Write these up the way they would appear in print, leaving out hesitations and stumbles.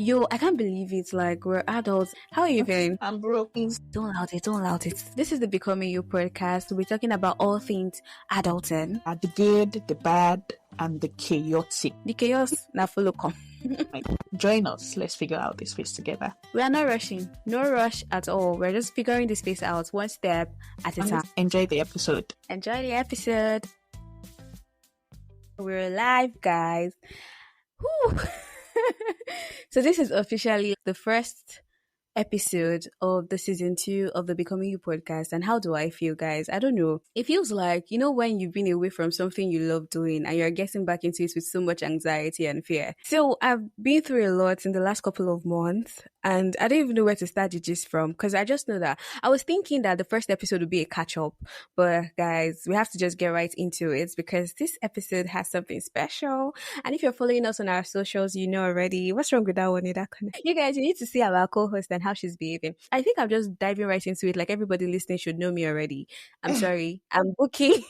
Yo, I can't believe it. Like, we're adults. How are you feeling? I'm broken. Don't loud it, don't loud it. This is the Becoming You podcast. We're talking about all things adulting. The good, the bad, and the chaotic. The chaos, now follow come. Join us. Let's figure out this phase together. We are not rushing. No rush at all. We're just figuring this phase out one step at a time. Enjoy the episode. Enjoy the episode. We're live, guys. Whew. So this is officially the first episode of the season 2 of the Becoming You podcast. And how do I feel, guys? I don't know. It feels like, when you've been away from something you love doing and you're getting back into it with so much anxiety and fear. So I've been through a lot in the last couple of months, and I don't even know where to start the gist from, because I just know that I was thinking that the first episode would be a catch-up, but guys, we have to just get right into it because this episode has something special. And if you're following us on our socials, you know already. What's wrong with that one? You guys, you need to see our co-host and how she's behaving. I think I'm just diving right into it. Like, everybody listening should know me already. I'm sorry. I'm Buki.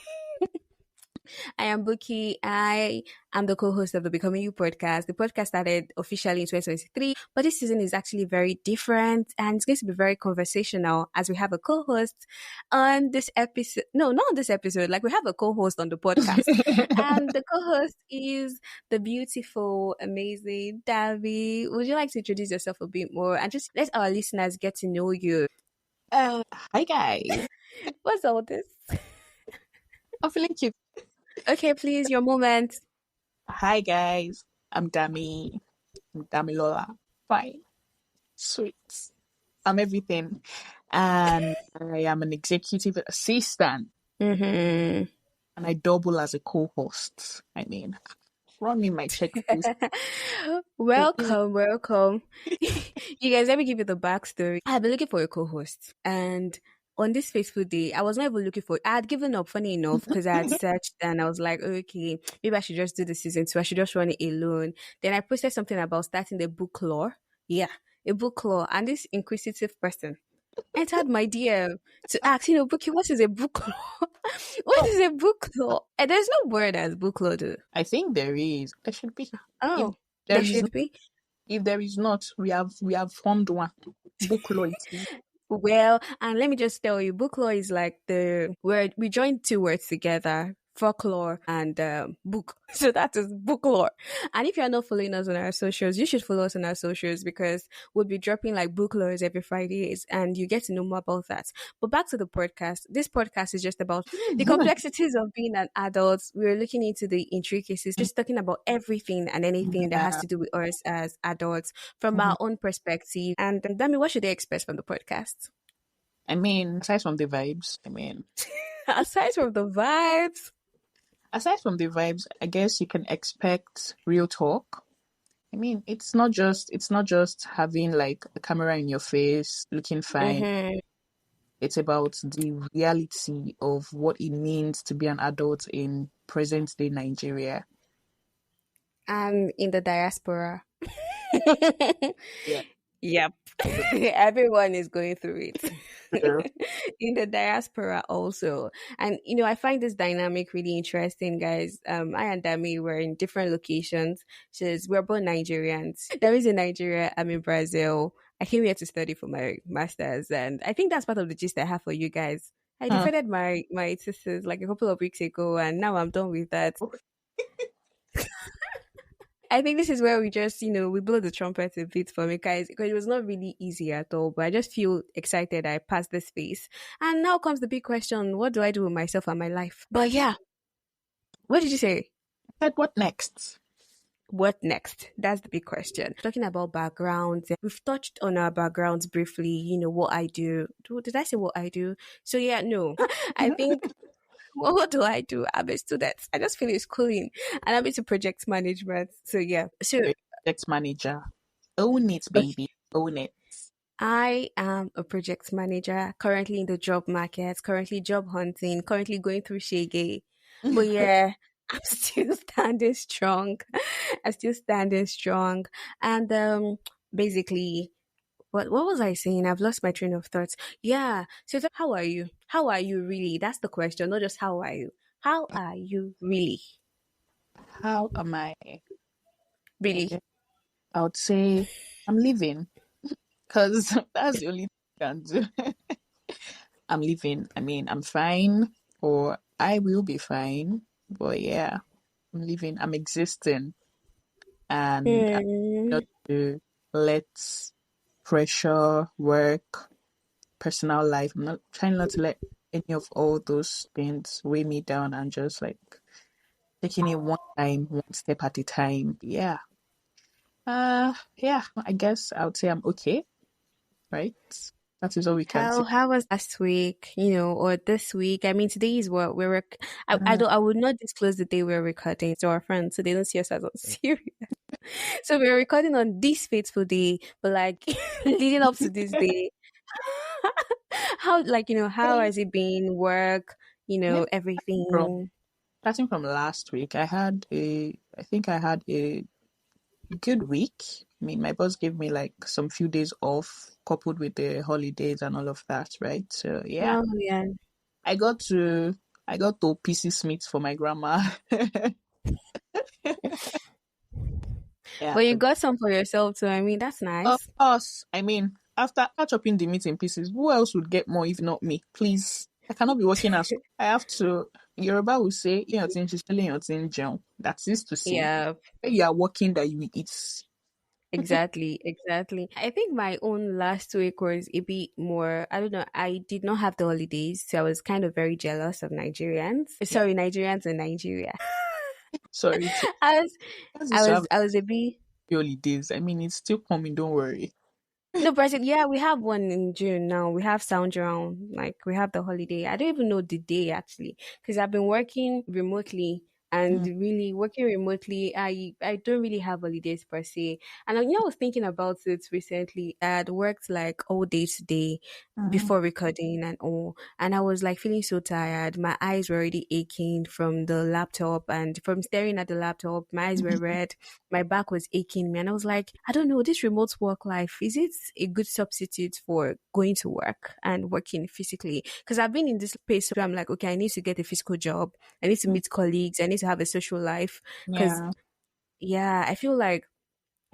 I am Buki. I am the co-host of the Becoming You podcast. The podcast started officially in 2023, but this season is actually very different, and it's going to be very conversational as we have a co-host on this episode. No, not on this episode. Like, we have a co-host on the podcast, and the co-host is the beautiful, amazing Davi. Would you like to introduce yourself a bit more and just let our listeners get to know you? Hi guys. What's all this? I'm feeling cute. Okay, please, your moment. Hi guys. I'm Dami. Lola. Fine. Sweet. I'm everything. And I am an executive assistant. Mm-hmm. And I double as a co-host. I mean, run me my checklist. Welcome. You guys, let me give you the backstory. I've been looking for a co-host, and on this fateful day, I was not even looking for it. I had given up, funny enough, because I had searched and I was like, okay, maybe I should just do the season 2. I should just run it alone. Then I posted something about starting the book club. Yeah, a book club. And this inquisitive person entered my DM to ask, Bookie, what is a book club? What is a book club? And there's no word as book club, though. I think there is. There should be. Oh, there should be. If there is not, we have formed one. Book law. Well, and let me just tell you, book law is like we joined 2 words together, folklore and book. So that is book law. And if you're not following us on our socials, you should follow us on our socials, because we'll be dropping like book laws every Fridays, and you get to know more about that. But back to the podcast. This podcast is just about the complexities of being an adult. We're looking into the intricacies, just talking about everything and anything that has to do with us as adults from our own perspective. And Dami, what should they expect from the podcast? I mean, aside from the vibes, Aside from the vibes, I guess you can expect real talk. I mean, it's not just having like a camera in your face, looking fine. Mm-hmm. It's about the reality of what it means to be an adult in present day Nigeria. And in the diaspora. Yeah. Yep. Everyone is going through it. Yeah. In the diaspora also. And I find this dynamic really interesting, guys. I and Dami were in different locations. We're both Nigerians. Dami's in Nigeria, I'm in Brazil. I came here to study for my master's, and I think that's part of the gist I have for you guys. I defended my thesis like a couple of weeks ago, and now I'm done with that. I think this is where we just, we blow the trumpet a bit for me, guys, because it was not really easy at all. But I just feel excited I passed this phase. And now comes the big question: what do I do with myself and my life? But yeah, what did you say? I said, what next? What next? That's the big question. Talking about backgrounds, we've touched on our backgrounds briefly. What I do. Did I say what I do? So yeah, no, I think. What do I do? I'm a student. I just finished schooling and I'm into project management. So yeah. So project manager. Own it, baby. Own it. I am a project manager, currently in the job market, currently job hunting, currently going through Shege. But yeah, I'm still standing strong. And basically, what was I saying? I've lost my train of thoughts. Yeah. So how are you? How are you really? That's the question. Not just how are you. How are you really? How am I? Really? I would say I'm living because that's the only thing I can do. I'm living. I mean, I'm fine, or I will be fine. But yeah, I'm living. I'm existing, and I Hmm. just to let pressure, work, personal life. I'm not trying not to let any of all those things weigh me down, and just like taking it one time, one step at a time. Yeah. Yeah. I guess I would say I'm okay, right? That is all we can say. How was last week, or this week? I mean, today is what Mm, I would not disclose the day we're recording to our friends so they don't see us as serious. So we're recording on this fateful day, but like leading up to this day, how how has it been? Work, yeah. From everything. starting from last week, I think I had a good week. I mean, my boss gave me like some few days off, coupled with the holidays and all of that, right? So yeah, Oh yeah. I got to I got to PC Smith for my grandma. Yeah, But you got some for yourself too. I mean, that's of nice. course. I mean, after chopping the meat in pieces, who else would get more if not me? Please, I cannot be working as I have to. Yoruba will say, "Eyan ti n ṣiṣẹ́ leyan ti ń jẹun." That is to say, Yeah. when you are working, that you will eat. Exactly, exactly. I think my own last week was a bit more, I don't know, I did not have the holidays, so I was kind of very jealous of Nigerians. Yeah, Sorry, Nigerians in Nigeria. sorry to. I was As is to have I was a bit. holidays. I mean, it's still coming. Don't worry. No, Brazil. Yeah, we have one in June now. We have Sound Round. Like we have the holiday. I don't even know the day actually because I've been working remotely and Mm, really working remotely. I don't really have holidays per se. And I was thinking about it recently. I had worked like all day today mm, before recording and all, and I was like feeling so tired. My eyes were already aching from the laptop and from staring at the laptop. My eyes were red, my back was aching me, and I was like, I don't know, this remote work life, is it a good substitute for going to work and working physically? Because I've been in this place where I'm like, okay, I need to get a physical job, I need to mm. meet colleagues, I need to have a social life. Because Yeah. yeah, I feel like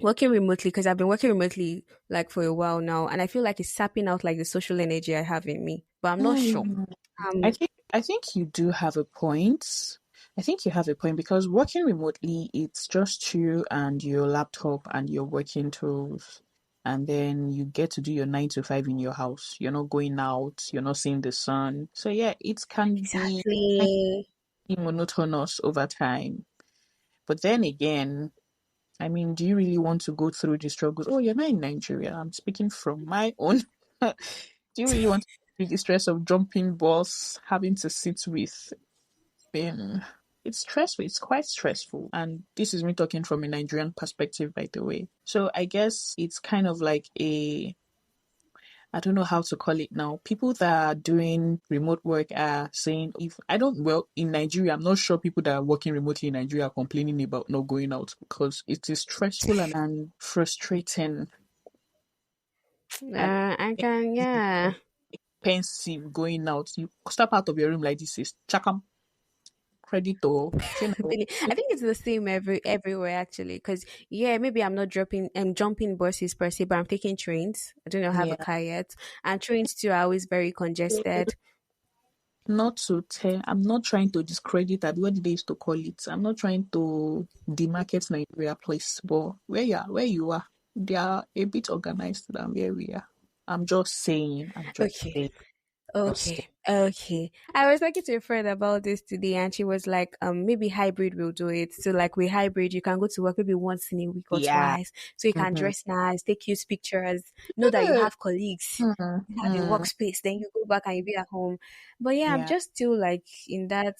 working remotely, because I've been working remotely like for a while now, and I feel like it's sapping out like the social energy I have in me, but I'm not sure. Mm. um I think you do have a point. I think you have a point because working remotely, it's just you and your laptop and your working tools. And then you get to do your 9 to 5 in your house. You're not going out, you're not seeing the sun. So yeah, it can exactly. be monotonous over time. But then again, I mean, do you really want to go through the struggles? Oh, you're not in Nigeria. I'm speaking from my own. Do you really want to go through the stress of jumping bus, having to sit with been it's stressful, it's quite stressful, and this is me talking from a Nigerian perspective, by the way. So I guess it's kind of like a, I don't know how to call it now. People that are doing remote work are saying, if I don't, well, in Nigeria, I'm not sure people that are working remotely in Nigeria are complaining about not going out because it is stressful and frustrating and I can, yeah. expensive going out. You step out of your room like this is chakam credit or Really, I think it's the same everywhere actually. Because yeah, maybe I'm jumping buses per se, but I'm taking trains. I don't know, have a yeah. car yet, and trains too are always very congested. Not to tell, I'm not trying to discredit that what they used to call it. I'm not trying to demarket Nigeria place, but where you are, they are a bit organized than where we are. I'm just Okay. saying, just saying. Okay, okay. I was talking to a friend about this today, and she was like, maybe hybrid will do it. So, like, with hybrid, you can go to work maybe once in a week or Yeah. twice. So you can Mm-hmm. dress nice, take cute pictures, know that you have colleagues, you have a Mm-hmm. workspace. Then you go back and you be at home. But yeah, I'm Yeah. just still like in that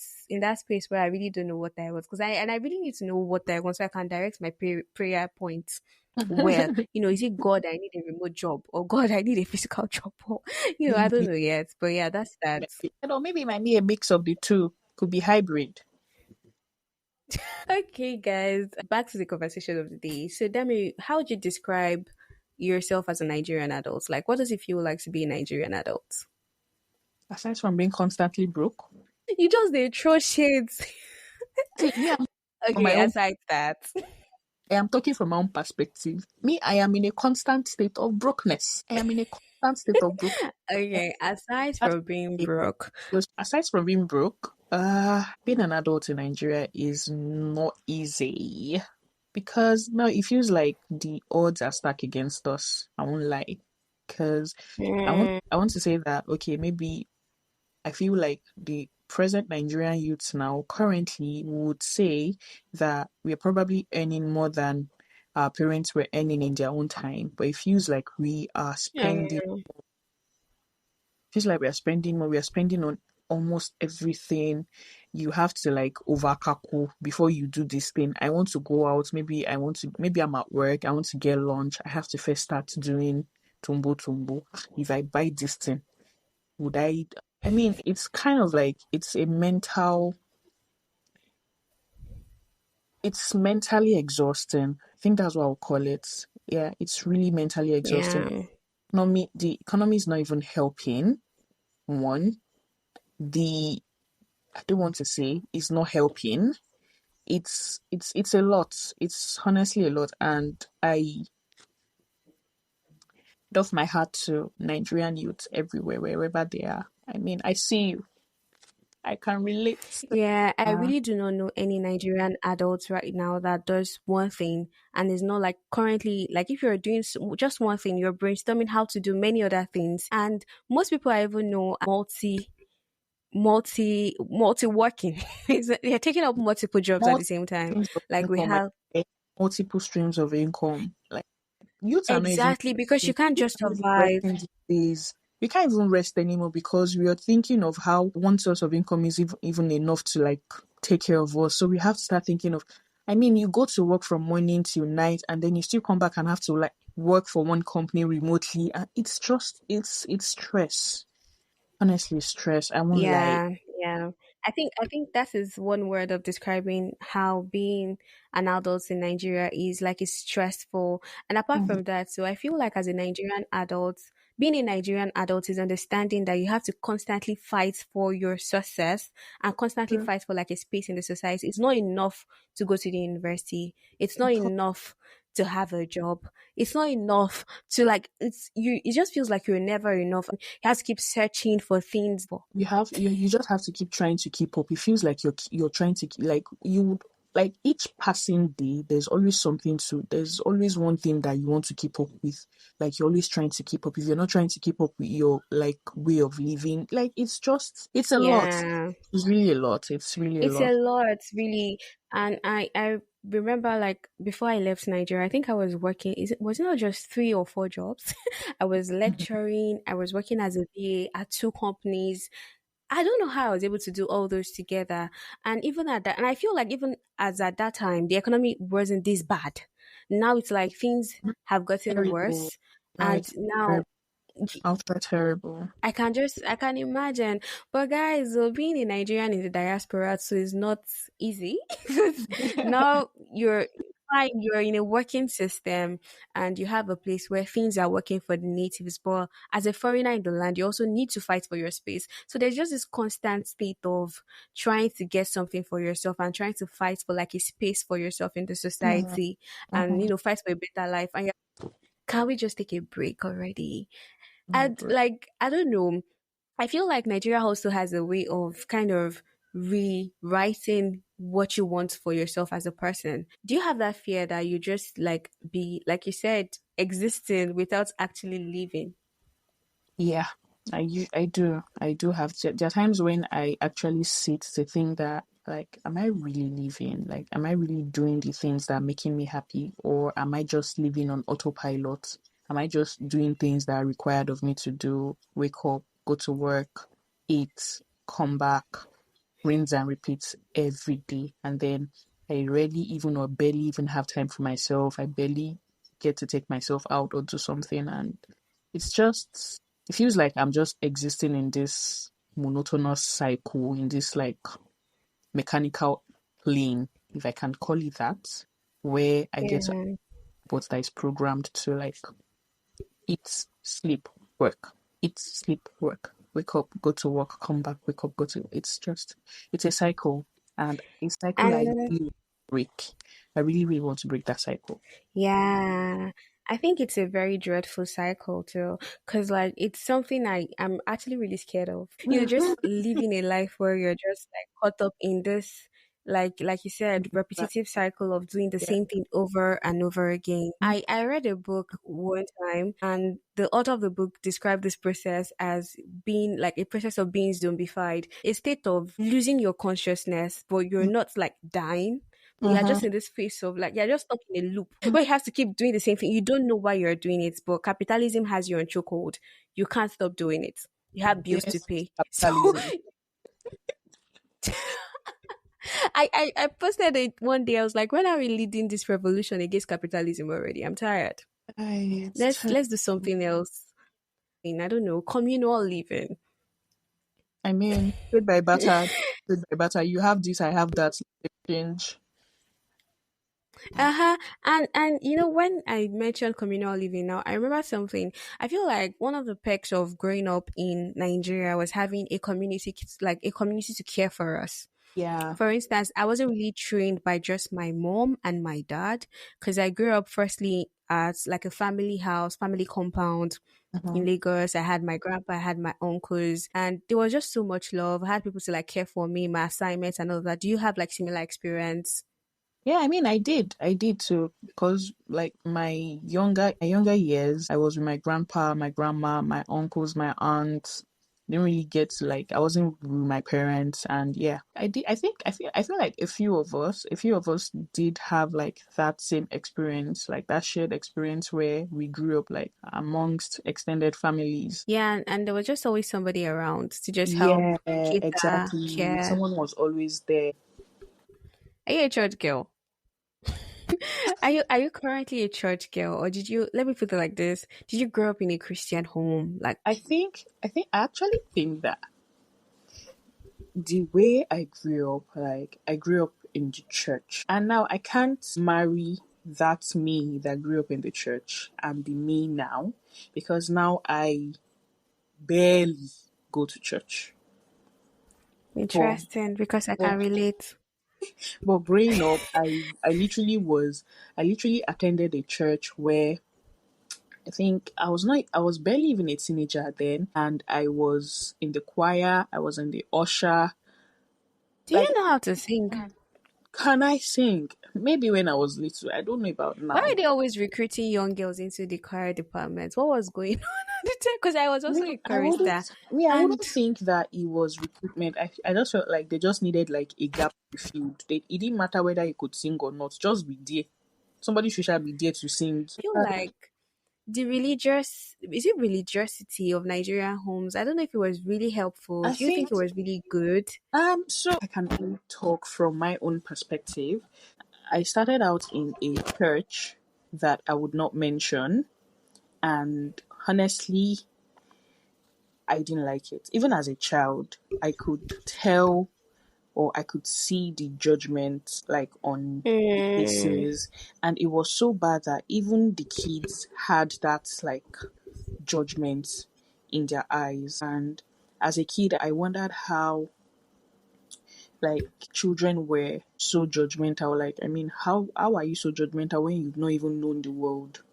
space where I really don't know what I want, because I really need to know what I want so I can direct my prayer points. Well, is it God I need a remote job, or God I need a physical job, or I don't know yet, but yeah, that's that. Maybe it might be a mix of the two. Could be hybrid. Okay, guys, back to the conversation of the day. So, Dami, how would you describe yourself as a Nigerian adult? Like, what does it feel like to be a Nigerian adult? Aside from being constantly broke. You just they throw shades. See, me, I'm on my Okay, own. aside that. I am talking from my own perspective. Me, I am in a constant state of brokenness. I am in a constant state of brokenness. Okay, aside That's from being it. broke, Because aside from being broke, being an adult in Nigeria is not easy. Because now it feels like the odds are stacked against us. I won't lie. Because I want to say that okay, maybe I feel like the present Nigerian youths now currently would say that we are probably earning more than our parents were earning in their own time. But it feels like we are spending more. We are spending on almost everything. You have to like overcackle before you do this thing. I want to go out. Maybe I'm at work. I want to get lunch. I have to first start doing tumbo tumbo. If I buy this thing, would I mean, it's kind of like it's mentally exhausting. I think that's what I'll call it. Yeah, it's really mentally exhausting. yeah, The economy is not even helping. One, the I don't want to say it's not helping. It's a lot. It's honestly a lot, and I doff my hat to Nigerian youths everywhere, wherever they are. I mean, I see you. I can relate. yeah. I Uh, really do not know any Nigerian adults right now that does one thing and is not like currently like if you're doing just one thing, you're brainstorming how to do many other things, and most people I even know are multi working. They're taking up multiple jobs at the multiple same time. streams of Like we income, have multiple streams of income. Like youths are not even exactly because you can't youths just are not even survive. resting these days. We can't even rest anymore because we are thinking of how one source of income is even enough to like take care of us. So we have to start thinking of. I mean, you go to work from morning till night, and then you still come back and have to like work for one company remotely, and it's just it's stress. Honestly, stress. I won't lie. Yeah, yeah. I think that is one word of describing how being an adult in Nigeria is like it's stressful. And apart Mhm. from that, so I feel like as a Nigerian adult, being a Nigerian adult is understanding that you have to constantly fight for your success and constantly True. fight for like a space in the society. It's not enough to go to the university. It's not enough to have a job. It's not enough to like it's you it just feels like you're never enough. You have to keep searching for things. You just have to keep trying to keep up. It feels like you're trying to like you would like each passing day. There's always one thing that you want to keep up with. Like you're always trying to keep up. If you're not trying to keep up with your like way of living, like it's a lot. Yeah. It's really a lot. It's really a It's lot. a lot, really. And I remember like before I left Nigeria, I think I was working, was it not just three or four jobs? I was lecturing, I was working as a VA at two companies. I don't know how I was able to do all those together. And even at that, and I feel like even as at that time, the economy wasn't this bad. Now it's like things have gotten Terrible. worse. No, And it's now terrible. Ultra terrible. I can imagine. But guys, being a Nigerian in the diaspora so is not easy. Now you're fine, you're in a working system and you have a place where things are working for the natives. But as a foreigner in the land, you also need to fight for your space. So there's just this constant state of trying to get something for yourself and trying to fight for like a space for yourself in the Mhm, society and, mhm. fight for a better life. And can we just take a break already? And But like, I don't know. I feel like Nigeria also has a way of kind of rewriting what you want for yourself as a person. Do you have that fear that you just like be, like you said, existing without actually living? yeah, I do have. There are times when I actually sit to think that, like, am I really living? Like, am I really doing the things that are making me happy, or am I just living on autopilot? Am I just doing things that are required of me to do? Wake up, go to work, eat, come back, rinse and repeat every day, and then I rarely even or barely even have time for myself. I barely get to take myself out or do something, and it's just it feels like I'm just existing in this monotonous cycle, in this like mechanical lane, if I can call it that, where I get to Yeah. but that is programmed to like eat, sleep, work, eat, sleep, work, wake up, go to work, come back, wake up, go to it's a cycle and a cycle I And do. break. I really, really want to break that cycle. Yeah, I think it's a very dreadful cycle too, because like it's something I'm actually really scared of. Just living a life where you're just like caught up in this, like you said, repetitive cycle of doing the Yeah. same thing over and over again. I read a book one time, and the author of the book described this process as being like a process of being zombified, a state of losing your consciousness, but you're not like dying, but you're just Mm-hmm. in this phase of like you're just stuck in a loop where you have to keep doing the same thing. You don't know why you're doing it, but capitalism has you on chokehold. You can't stop doing it. You have bills to Yes, pay. So capitalism. I posted it one day. I was like, when are we leading this revolution against capitalism already? I'm tired. It's Let's do something else. I don't know, communal living. I mean, trade by barter, trade by barter. You have this, I have that. Exchange. Uh-huh. And when I mentioned communal living now, I remember something. I feel like one of the perks of growing up in Nigeria was having a community, like a community to care for us. Yeah. For instance, I wasn't really trained by just my mom and my dad because I grew up firstly at like a family house, family compound in Mhm. Lagos. I had my grandpa, I had my uncles, and there was just so much love. I had people to like care for me, my assignments and all of that. Do you have like similar experience? Yeah, I mean, I did too, because like my younger years, I was with my grandpa, my grandma, my uncles, my aunts. Didn't really get to like I wasn't with my parents, and yeah, I did. I feel like a few of us did have like that same experience, like that shared experience where we grew up like amongst extended families. Yeah, and there was just always somebody around to just help Yeah, cater, exactly. care. Someone was always there. Are you a church girl? Are you currently a church girl, or did you? Let me put it like this: Did you grow up in a Christian home? Like, I actually think that the way I grew up, like I grew up in the church, and now I can't marry that me that grew up in the church and be me now, because now I barely go to church. But interesting because I can but, relate. but growing up, I literally attended a church where I was barely even a teenager then, and I was in the choir, I was in the usher. Do Like, you know how to sing? can I sing? Maybe when I was little. I don't know about Why now. are they always recruiting young girls into the choir department? What was going on at the time? Because I was also a chorister, I and wouldn't think that it was recruitment. I just felt like they just needed like a gap to be filled. It didn't matter whether you could sing or not. Just be there. Somebody should be there to sing. I feel like the religious is it religiosity of Nigerian homes. I don't know if it was really helpful. I Do you think think it was really good? so I can only talk from my own perspective. I started out in a church that I would not mention, and honestly, I didn't like it. Even as a child, I could tell or I could see the judgment like on the Mm. faces, and it was so bad that even the kids had that like judgment in their eyes. And as a kid, I wondered how like children were so judgmental. Like, I mean, how are you so judgmental when you've not even known the world?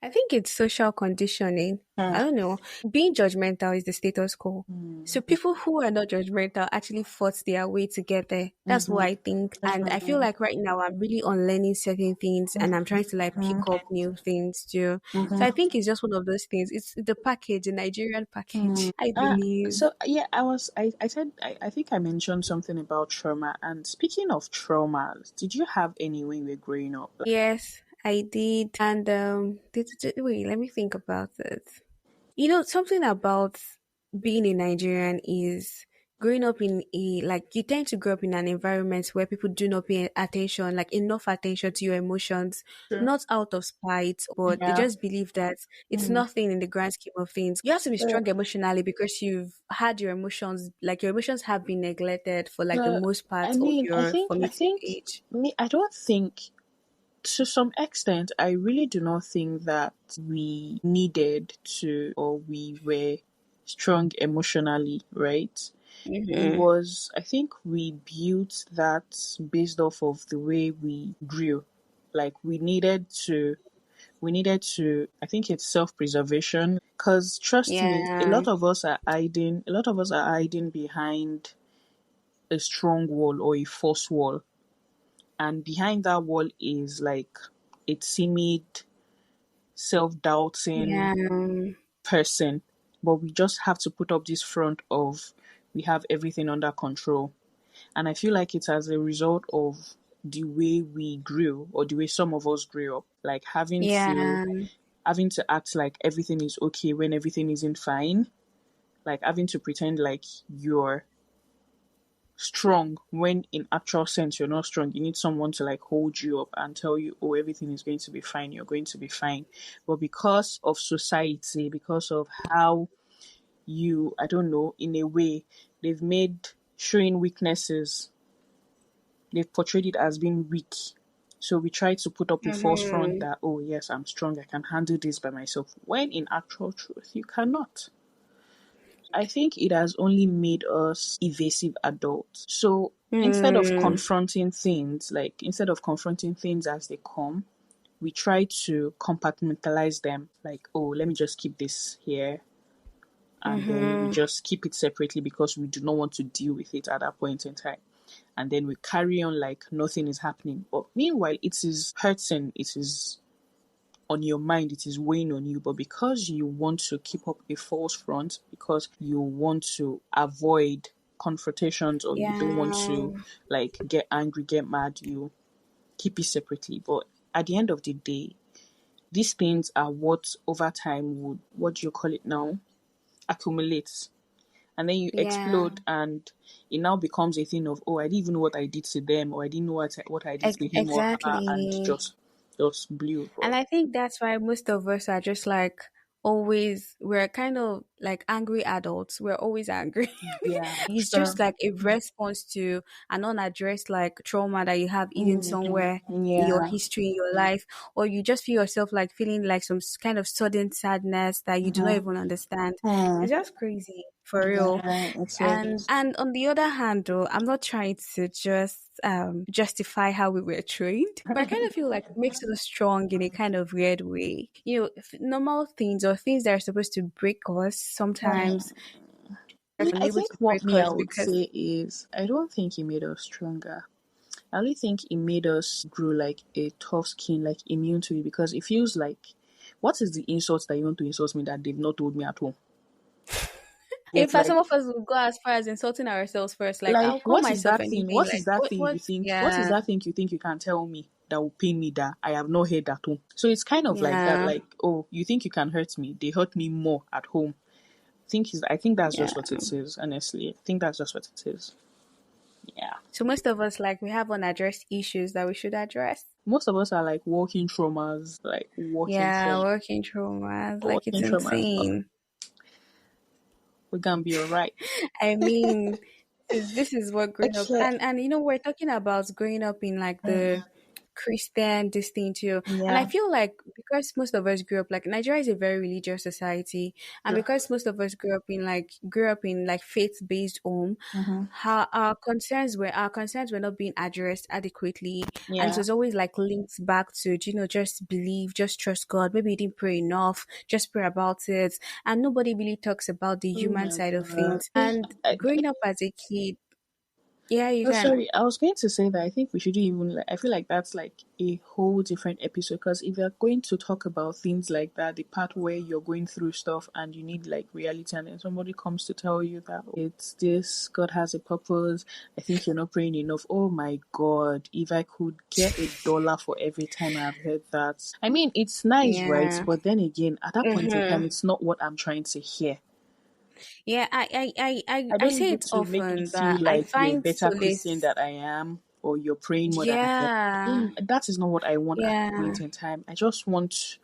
I think it's social conditioning. Hmm. I don't know. Being judgmental is the status quo. So people who are not judgmental actually fought their way to get there. That's what I think. And I feel like right now I'm really unlearning certain things and I'm trying to like pick up new things too. So I think it's just one of those things. It's the package, the Nigerian package, I believe. So yeah, I said I think I mentioned something about trauma. And speaking of traumas, did you have any when you were growing up? Yes, I did. And wait, let me think about it. Something about being a Nigerian is growing up in a like you tend to grow up in an environment where people do not pay attention, like enough attention to your emotions, Sure. not out of spite, but they Yeah. just believe that it's Mm. nothing in the grand scheme of things. You have to be So, strong emotionally because you've had your emotions, like your emotions have been neglected for like the so most I part of mean, your I formative think age. me. I don't think to some extent. I really do not think that we needed to or we were strong emotionally, right? It Mm-hmm. was, I think we built that based off of the way we grew. Like we needed to, I think it's self-preservation. Because trust me, Yeah. a lot of us are hiding behind a strong wall or a false wall. And behind that wall is like a timid, self-doubting Yeah. person. But we just have to put up this front of we have everything under control. And I feel like it's as a result of the way we grew, or the way some of us grew up, like Yeah. having to act like everything is okay when everything isn't fine, like having to pretend like you're strong when in actual sense you're not strong. You need someone to like hold you up and tell you, oh, everything is going to be fine, you're going to be fine. But because of society, because of how I don't know, in a way, they've made showing weaknesses, they've portrayed it as being weak. So we try to put up a false front Mm-hmm. that, oh yes, I'm strong, I can handle this by myself, when in actual truth you cannot. I think it has only made us evasive adults. So Mm. instead of confronting things as they come, we try to compartmentalize them. Like, oh, let me just keep this here, and then we Mm-hmm. just keep it separately because we do not want to deal with it at that point in time. And then we carry on like nothing is happening. But meanwhile, it is hurting, it is on your mind, it is weighing on you. But because you want to keep up a false front, because you want to avoid confrontations, or you don't want Yeah. to like get angry, get mad, you keep it separately. But at the end of the day, these things are what over time would, what do you call it now, accumulates. And then you Yeah. explode, and it now becomes a thing of, oh, I didn't even know what I did to them, or I didn't know what I did to him or her, and Exactly. just blew. And But I think that's why most of us are just like always, we're kind of like angry adults. We're always angry. yeah, It's so just like a response to an unaddressed like trauma that you have hidden somewhere in your yeah. history, in your life, or you just feel yourself like feeling like some kind of sudden sadness that you do not even understand. Hmm. It's just crazy for real. Yeah, it's really. And on the other hand, though, I'm not trying to just justify how we were trained, but I kind of feel like it makes us strong in a kind of weird way. You know, normal things or things that are supposed to break us sometimes are I unable think to what break me I us would because say is, I don't think it made us stronger. I only think it made us grow like a tough skin, like immune to it, because it feels like, what is the insult that you want to insult me that they've not told me at home? in Yet, fact, some like, of us will go as far as insulting ourselves first. Like, I'll call what is myself that thing? anything. What Like, is that thing you think? What is Yeah, that thing you think you can tell me that will pain me that I have not heard at home? So it's kind of like that. yeah, Like, oh, you think you can hurt me? They hurt me more at home. I think that's yeah. just what it is. Honestly, I think that's just what it is. Yeah. So most of us, like, we have unaddressed issues that we should address. Most of us are like walking traumas, like walking Yeah, trauma, working traumas. Like, it's walking traumas. But insane. we're gonna be alright. I mean, this is what growing up, Okay. and you know, we're talking about growing up in like the Christian this thing too. And I Yeah. feel like because most of us grew up like Nigeria is a very religious society, and True. because most of us grew up in like faith based home, Mm-hmm. how our concerns were not being addressed adequately, and it Yeah. was always like linked back to, just believe, just trust God. Maybe you didn't pray enough, just pray about it, and nobody really talks about the Oh human my side of god. things. And growing up as a kid, yeah, you Oh, can. sorry. I was going to say that I think we should even. Like, I feel like that's like a whole different episode, because if you're going to talk about things like that, the part where you're going through stuff and you need like reality, and then somebody comes to tell you that, "Oh, it's this. God has a purpose. I think you're not praying enough." Oh my god! If I could get $1 for every time I've heard that, I mean, it's nice, right? Yeah. But then again, at that point in time, Mm-hmm. it's not what I'm trying to hear. Yeah, I I I don't say need it it to make me often feel that I like you're a find better Christian solace. than I am, or you're praying more than I am. Yeah, That is not what I want at that yeah. point in time. I just want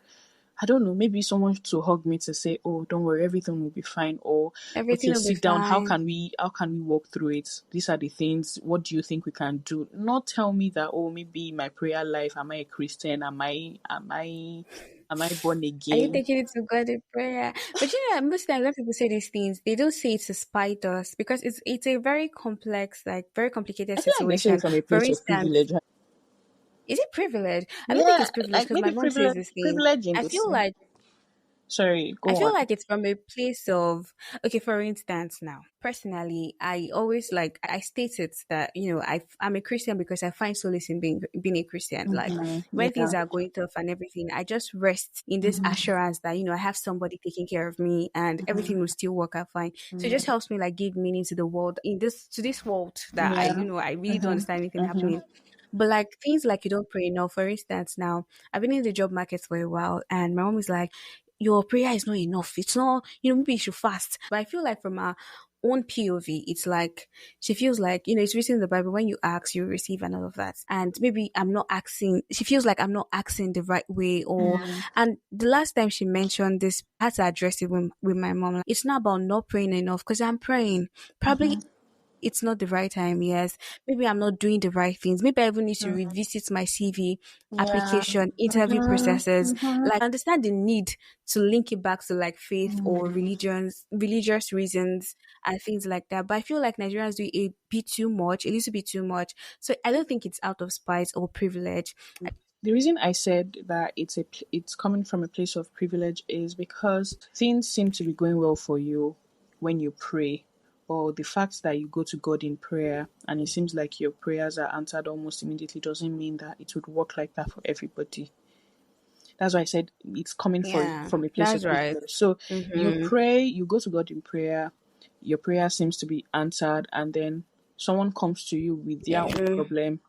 I don't know, maybe someone to hug me to say, "Oh, don't worry, everything will be fine," or Everything "Okay, will be sit down. How fine. can we walk through it? These are the things. What do you think we can do?" Not tell me that, "Oh, maybe my prayer life. Am I a Christian? Am I born Are you again?" taking it to God in prayer? But most times when people say these things, they don't say it to spite us because it's a very complex, like very complicated I feel like they say it situation. from a For place of instance, privilege. is it privilege? I don't think Yeah, it's privilege like because my maybe mom says the same. privilege in I the feel sense. like Sorry, I go feel on. like it's from a place of okay. For instance, now personally, I always like I stated that I'm a Christian because I find solace in being a Christian. Like when Yeah. things are going tough and everything, I just rest in this assurance that I have somebody taking care of me and everything will still work out fine. So it just helps me like give meaning to the world in this world that Yeah. I really don't understand anything happening. But like things like you don't pray enough. For instance, now I've been in the job market for a while, and my mom is like, "Your prayer is not enough. It's not. Maybe you should fast." But I feel like from our own POV, it's like she feels like it's written in the Bible when you ask, you receive, and all of that. And maybe I'm not asking. She feels like I'm not asking the right way, or and the last time she mentioned this, I had to address it with my mom. Like, it's not about not praying enough because I'm praying. Probably it's not the right time. Yes. Maybe I'm not doing the right things. Maybe I even need to revisit my CV, Yeah. application, interview processes. Like, I understand the need to link it back to like faith or religious reasons and things like that. But I feel like Nigerians do a bit too much, a little bit too much. So I don't think it's out of spite or privilege. The reason I said that it's coming from a place of privilege is because things seem to be going well for you when you pray, or the fact that you go to God in prayer and it seems like your prayers are answered almost immediately doesn't mean that it would work like that for everybody. That's why I said it's coming Yeah, from a place that's of right. privilege. So you Mm-hmm. pray, you go to God in prayer, your prayer seems to be answered, and then someone comes to you with their own Yeah. problem,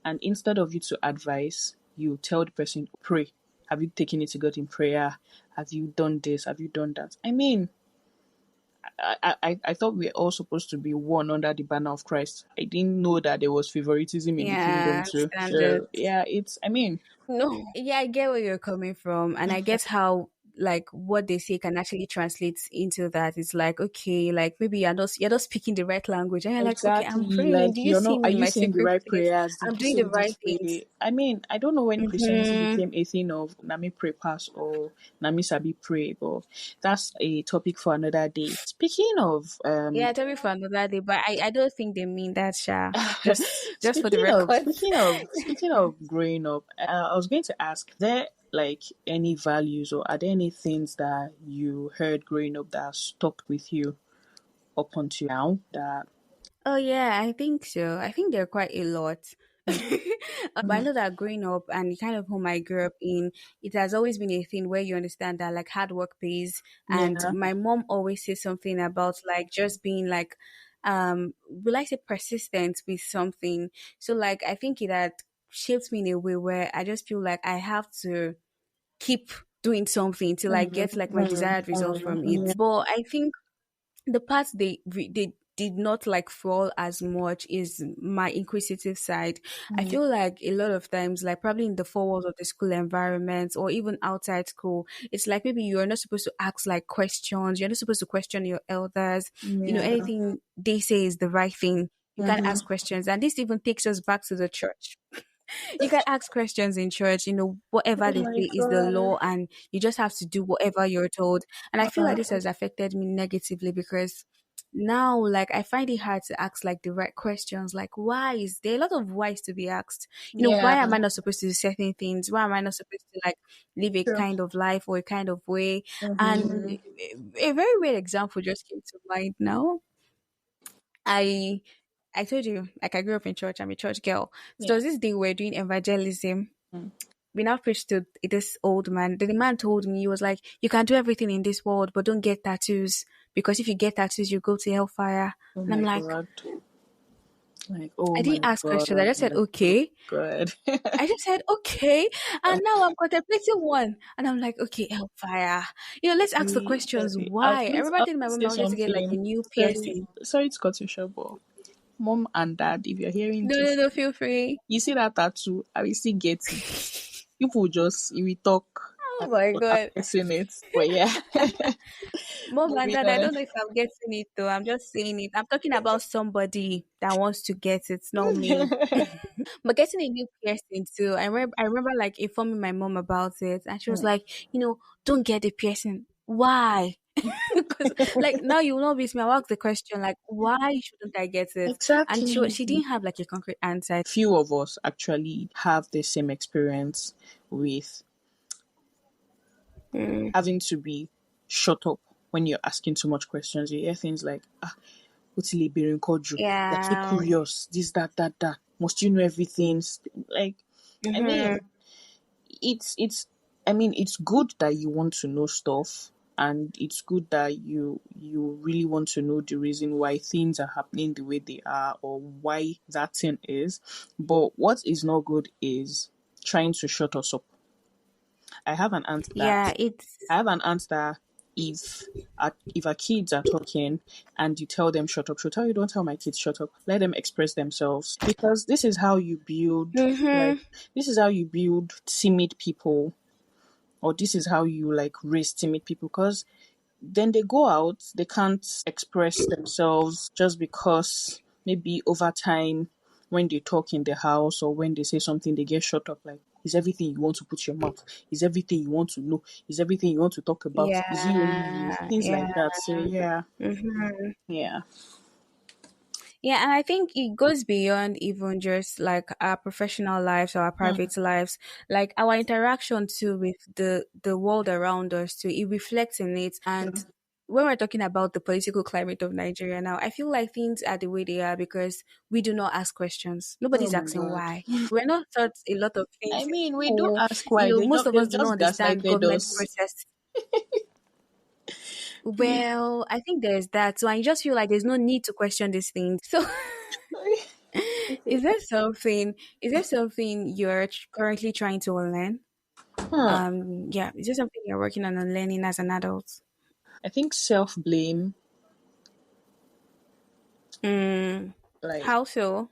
and instead of you to advise, you tell the person, pray. Have you taken it to God in prayer? Have you done this? Have you done that? I mean, I thought we were all supposed to be one under the banner of Christ. I didn't know that there was favoritism in the kingdom Yeah, too. standard. So yeah, it's I mean, No, yeah, I get where you're coming from, and I get how like what they say can actually translate into that. It's like okay, like maybe you're not speaking the right language, and you're like, okay, I'm exactly, praying. like Do you you're see not, are me in you my saying the secret right place? prayers? Did I'm you doing say the it right this things. way? I mean, I don't know when Christianity Mm-hmm. became a thing of Nami pray pass or Nami sabi pray, but that's a topic for another day. Speaking of Yeah, tell me for another day, but I don't think they mean that, Sha. Just for the record. speaking of growing up, I was going to ask, there like any values or are there any things that you heard growing up that stuck with you up until now that Oh yeah, I think so. I think there are quite a lot. But I know that growing up and the kind of home I grew up in, it has always been a thing where you understand that like hard work pays. And yeah. my mom always says something about like just being like, will I say persistent with something? So like I think it had shaped me in a way where I just feel like I have to keep doing something till I get like my desired result from it. Yeah. But I think the part they did not like fall as much is my inquisitive side. I feel like a lot of times, like probably in the four walls of the school environment or even outside school, it's like maybe you're not supposed to ask like questions. You're not supposed to question your elders. Yeah. Anything they say is the right thing. You can't ask questions. And this even takes us back to the church. You can ask questions in church, whatever Oh they my say is the god. law, and you just have to do whatever you're told. And I feel like this has affected me negatively because now, like, I find it hard to ask like the right questions. Like, why is there a lot of whys to be asked? Why am Yeah. I not supposed to do certain things? Why am I not supposed to like live a True. kind of life or a kind of way? And a very weird example just came to mind now. I I told you, like I grew up in church, I'm a church girl. So there Yeah. was this day we were doing evangelism. We now preached to this old man. The man told me, he was like, you can do everything in this world, but don't get tattoos. Because if you get tattoos, you go to hellfire. Oh And I'm my like, god. Like, oh I my didn't ask god. questions. I Oh just said, my okay. god. I just said, okay. And now I'm contemplating one. And I'm like, okay, hellfire. Let's ask the questions. Sorry. Why? I I remember was telling my going mom to I say wanted to get like a something. new Sorry, piercing. sorry to cut you short, but mom and dad, if you're hearing No, no, this, no, feel free. you see that tattoo, I will still get it. People just, you will talk. Oh my I'm god. guessing it. But yeah, Mom and moving dad, I on. don't know if I'm getting it though. I'm just saying it. I'm talking about somebody that wants to get it, not me. But getting a new piercing too. I remember like informing my mom about it, and she was Hmm. like, don't get the piercing. Why? Because like now you will not be me. I'll ask the question like, why shouldn't I get it? And Exactly. she didn't have like a concrete answer. Few of us actually have the same experience with Mm, having to be shut up when you're asking too much questions. You hear things like, what's being called you? You're too yeah. curious. This, that. Must you know everything? Like, I Mm-hmm. mean, it's I mean, it's good that you want to know stuff, and it's good that you really want to know the reason why things are happening the way they are, or why that thing is. But what is not good is trying to shut us up. I have an aunt Yeah, that it's I have an aunt that if our kids are talking and you tell them shut up, she'll tell you, don't tell my kids shut up. Let them express themselves, because this is how you build, like, mm-hmm. this is how you build timid people, or this is how you like raise timid people, because then they go out, they can't express themselves just because maybe over time, when they talk in the house or when they say something, they get shut up. Like, is everything you want to put your mouth? Is everything you want to know? Is everything you want to talk about? Is it only you? Yeah, Things yeah. like that. So yeah, Mm-hmm. yeah. Yeah, and I think it goes beyond even just like our professional lives or our Hmm. private lives, like our interaction too with the world around us too. It reflects in it. And when we're talking about the political climate of Nigeria now, I feel like things are the way they are because we do not ask questions. Oh Nobody's my asking god. why. We're not taught a lot of things I in mean, we do school. ask why. Most of us They've do not just understand gaslighted government us. process. Well, I think there's that. So I just feel like there's no need to question these things. So Is there something you're currently trying to unlearn? Huh. Yeah, is there something you're working on unlearning as an adult? I think self blame, Mm, like, how so?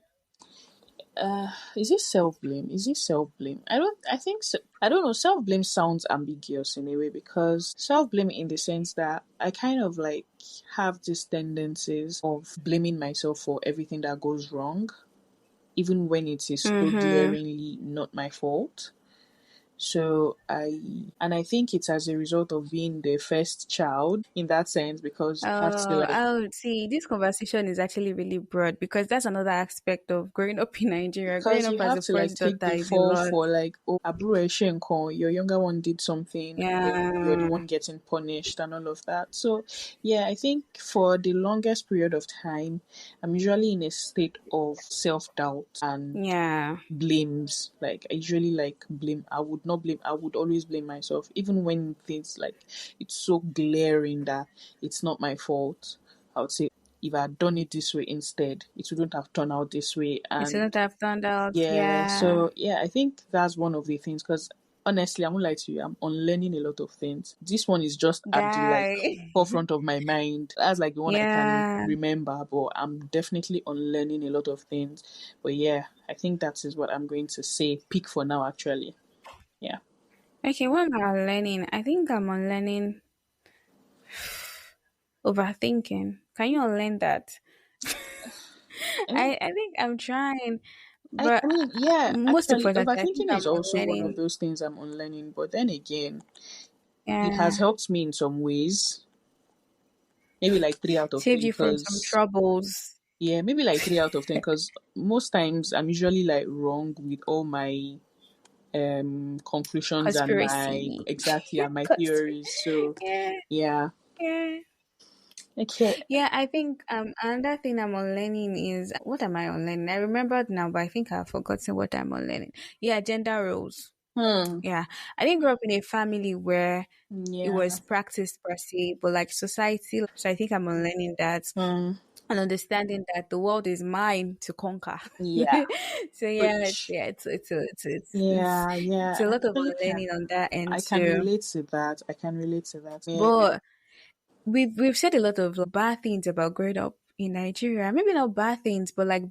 is it self blame? Is it self blame? I don't. I think so. I don't know. Self blame sounds ambiguous in a way, because self blame, in the sense that I kind of like have these tendencies of blaming myself for everything that goes wrong, even when it is so Mm-hmm. glaringly not my fault. So I think it's as a result of being the first child in that sense, because you have to like, Oh, see, this conversation is actually really broad because that's another aspect of growing up in Nigeria. Growing because up you as have a to like first take daughter the is a fall lot. for like, oh, aburo eshenko, your younger one did something, and then you're the Yeah, one getting punished and all of that. So yeah, I think for the longest period of time, I'm usually in a state of self doubt and yeah. blames. Like, I usually like blame. I would not blame. I would always blame myself, even when things like, it's so glaring that it's not my fault. I would say, if I had done it this way instead, it wouldn't have turned out this way. You shouldn't And have found out. yeah, Yeah, so yeah, I think that's one of the things, because honestly, I won't lie to you, I'm unlearning a lot of things. This one is just at the like guy. forefront of my mind. That's like the one I can Yeah. remember, but I'm definitely unlearning a lot of things. But yeah, I think that is what I'm going to say. Peak for now, actually. Yeah. Okay, what am I learning? I think I'm unlearning overthinking. Can you unlearn that? I mean, I think I'm trying, I, but I mean, yeah, most actually, importantly, I think overthinking I'm is also one of unlearning. those things I'm unlearning. But then again, it has Yeah, helped me in some ways. Maybe like 3 out of 10, saved you from some because troubles. yeah, maybe like 3 out of 10, because most times I'm usually like wrong with all my conclusions and my Conspiracy. exactly and my Cons- theories. So yeah, yeah. yeah. Okay. Yeah, I think another thing I'm unlearning is what am I unlearning? I remembered now, but I think I've forgotten what I'm unlearning. Yeah, gender roles. Hmm. Yeah. I didn't grow up in a family where it Yeah. was practiced per se, but like society. So I think I'm unlearning that Hmm. and understanding that the world is mine to conquer. Yeah. So yeah, Which it's yeah, it's yeah. a I lot of actually can. unlearning on that end I can too. relate to that. Yeah. But we've said a lot of bad things about growing up in Nigeria. Maybe not bad things, but like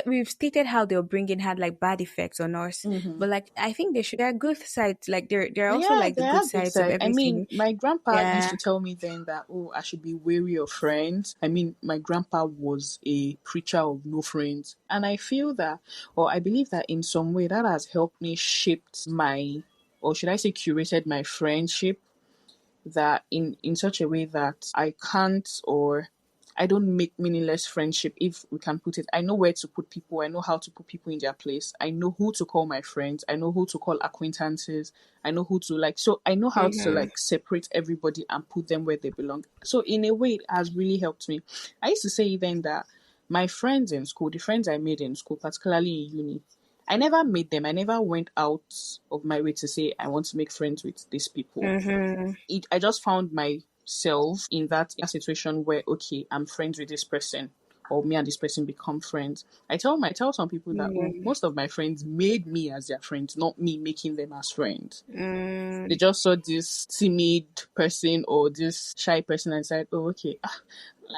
we've stated how the upbringing had like bad effects on us. Mm-hmm. But like I think there are good sides. Like there are also Yeah, like the there good are good sides of sides. I mean, everything. my grandpa used Yeah. to tell me then that, oh, I should be wary of friends. I mean, my grandpa was a preacher of no friends. And I feel that, or I believe that in some way that has helped me shaped my, or should I say curated my friendship, that in such a way that I can't, or I don't make meaningless friendship, if we can put it. I know where to put people. I know how to put people in their place. I know who to call my friends. I know who to call acquaintances. I know who to like. So I know how to Mm-hmm. like separate everybody and put them where they belong. So in a way, it has really helped me. I used to say then that my friends in school, the friends I made in school, particularly in uni, I never made them. I never went out of my way to say I want to make friends with these people. Mm-hmm. I just found myself in that situation where, okay, I'm friends with this person, or me and this person become friends. I tell some people that, oh, Mm-hmm. most of my friends made me as their friends, not me making them as friends. They Mm. just saw this timid person or this shy person and said, oh, okay,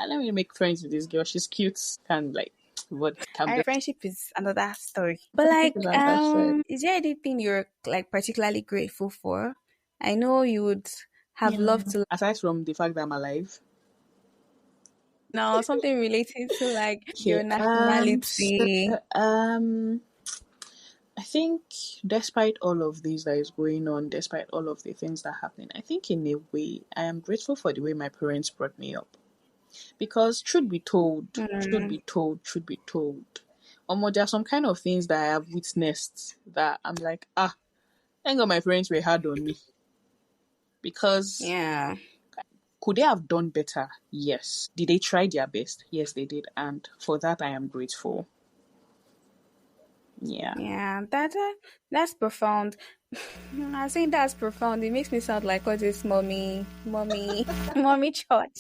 let me make friends with this girl. She's cute. And like, what can be Friendship is another story. But friendship is like, on that side. is there anything you're like particularly grateful for? I know you would have Yeah. loved to Aside from the fact that I'm alive. know something related to like your Okay. nationality. I think despite all of this that is going on, despite all of the things that are happening, I think in a way I am grateful for the way my parents brought me up. Because Mm, truth be told, there are some kind of things that I have witnessed that I'm like, thank God my parents were hard on me. Because yeah. could they have done better? Yes. Did they try their best? Yes, they did. And for that I am grateful. Yeah. Yeah, that's profound. I think that's profound. It makes me sound like all this mommy, mommy church.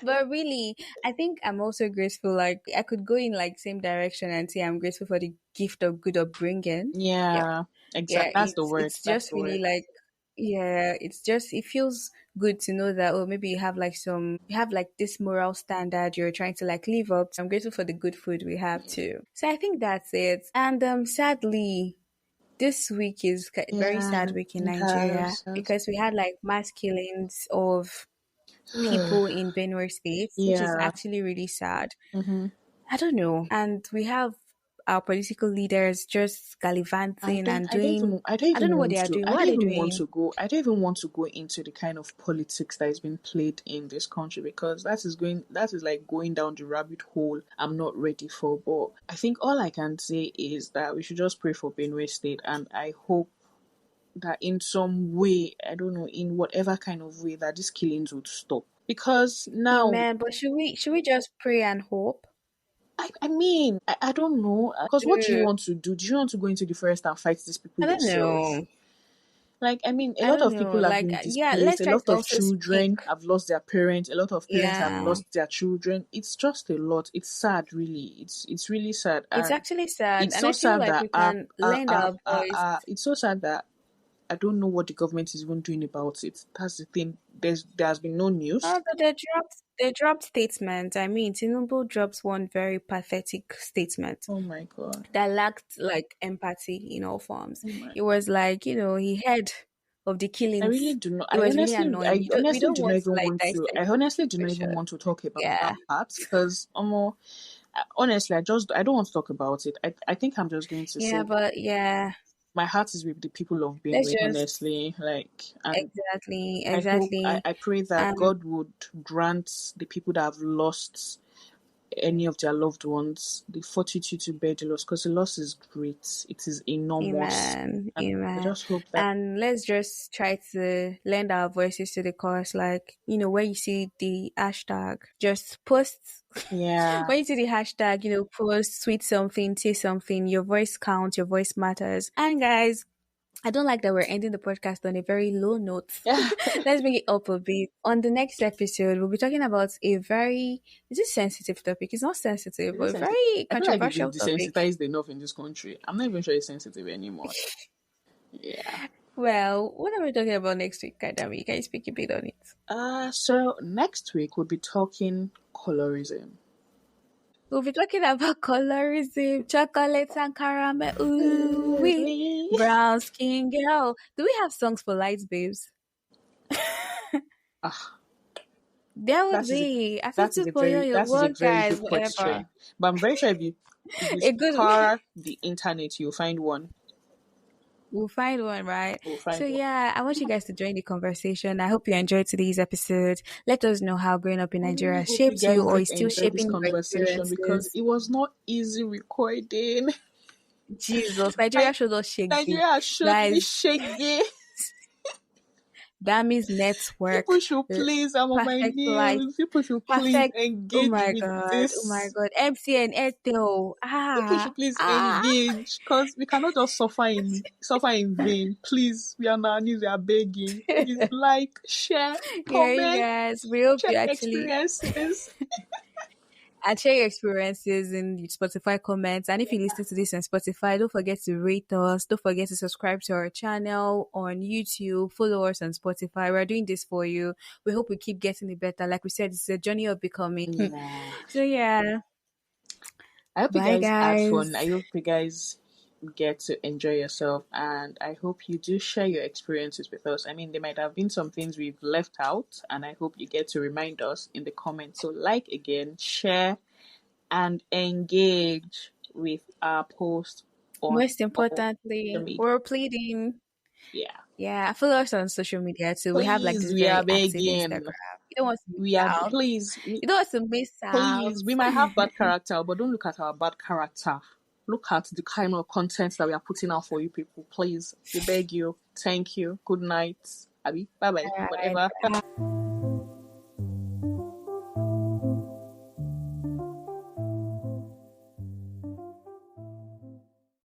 But really, I think I'm also grateful. Like I could go in like same direction and say I'm grateful for the gift of good upbringing. Yeah, Yeah. yeah. Exactly. That's the It's word. That's just the really word. like yeah. It's just it feels good to know that oh maybe you have like this moral standard you're trying to like live up to. I'm grateful for the good food we have too. So I think that's it. And sadly. This week is a very Yeah, sad week in it Nigeria has. because we had like mass killings of people in Benue State, which is Yeah. actually really sad. hmm I don't know. And we have our political leaders just gallivanting and doing, I don't know what they are doing. I What are don't they even want doing? to go I don't even want to go into the kind of politics that is being played in this country, because that is like going down the rabbit hole I'm not ready for. But I think all I can say is that we should just pray for Benue State, and I hope that in some way, I don't know, in whatever kind of way, that these killings would stop. Because now, Amen. But should we just pray and hope? I mean, I don't know. Because what do you Dude, want to do? Do you want to go into the forest and fight these people I don't yourself? know. Like, I mean, a I lot don't of know. people have Like, been yeah, displaced. let's A try lot to of also speak. children have lost their parents. A lot of parents have Yeah. lost their children. It's just a lot. It's sad, really. It's really sad, It's and actually sad. it's And so I feel sad like that we can lend our voice. it's so sad that I don't know what the government is even doing about it. That's the thing. There has been no news. Oh, but they dropped statement. I mean, Tinubu drops one very pathetic statement Oh my god. that lacked like empathy in all forms. Oh my. It was like, he heard of the I really killings. do not. It was really annoying. We I don't honestly do not want to even like want to. dissect I the honestly do not even situation. want to talk about Yeah. that part, because honestly, I don't want to talk about it. I think I'm just going to Yeah, say but yeah. my heart is with the people of Let's Benue. just Honestly, like, and exactly, I exactly. I pray that Um God would grant the people that have lost any of their loved ones the fortitude to bear the loss, because the loss is great. It is enormous, Amen. and I Amen. just hope that. And let's just try to lend our voices to the cause. Like, where you see the hashtag, just post. Yeah. When you see the hashtag, post, tweet something, say something. Your voice counts, your voice matters. And guys, I don't like that we're ending the podcast on a very low note. Yeah. Let's bring it up a bit. On the next episode, we'll be talking about a very, is it sensitive topic? It's not sensitive, Is it but a sensitive? very I feel like we've been controversial topic. desensitized enough in this country. I'm not even sure it's sensitive anymore. Yeah. Well, what are we talking about next week, Kadami? Can you speak a bit on it? So next week we'll be talking colorism. We'll be talking about colorism, chocolate and caramel, ooh wee, brown skin girl. Do we have songs for light babes? Ah, There would that is a be. I think for you, that is a what very guys, good whatever. question. But I'm very sure if you A good scour the internet, you'll find one. we'll find one, right? We'll So find one. yeah, I want you guys to join the conversation. I hope you enjoyed today's episode. Let us know how growing up in I really Nigeria hope you shaped you guys or did is still enjoy this shaping your conversation because experiences. it was not easy recording. Jesus, Nigeria Like showed us shaky. Nigeria has showed me Guys, shaky. that means network, People should l- please, I'm on my perfect life, nails. People should please perfect. Oh engage my with god, oh my this. god. MCN, Airtel. People should please engage because we cannot just suffer in vain. Please, we are on our knees, we are begging. Please like, share, Yeah, you comment, guys, we hope share you your actually experiences. and share your experiences in the Spotify comments. And if you listen to this on Spotify, don't forget to rate us. Don't forget to subscribe to our channel on YouTube. Follow us on Spotify. We're doing this for you. We hope we keep getting it better. Like we said, it's a journey of becoming. Yeah. So yeah, I hope you bye guys had fun. I guys. hope you guys get to enjoy yourself, and I hope you do share your experiences with us. I mean, there might have been some things we've left out, and I hope you get to remind us in the comments. So, like again, share, and engage with our post on Most all social importantly, media. we're pleading. Yeah. Yeah, follow us on social media too. We have like Please, this we are very active begging. Instagram. You don't want to miss We are out. please. You don't want to miss out. Please, we might have bad character, but don't look at our bad character. Look at the kind of content that we are putting out for you people. Please, we beg you. Thank you. Good night. Abby, bye bye. All right. Whatever. Bye.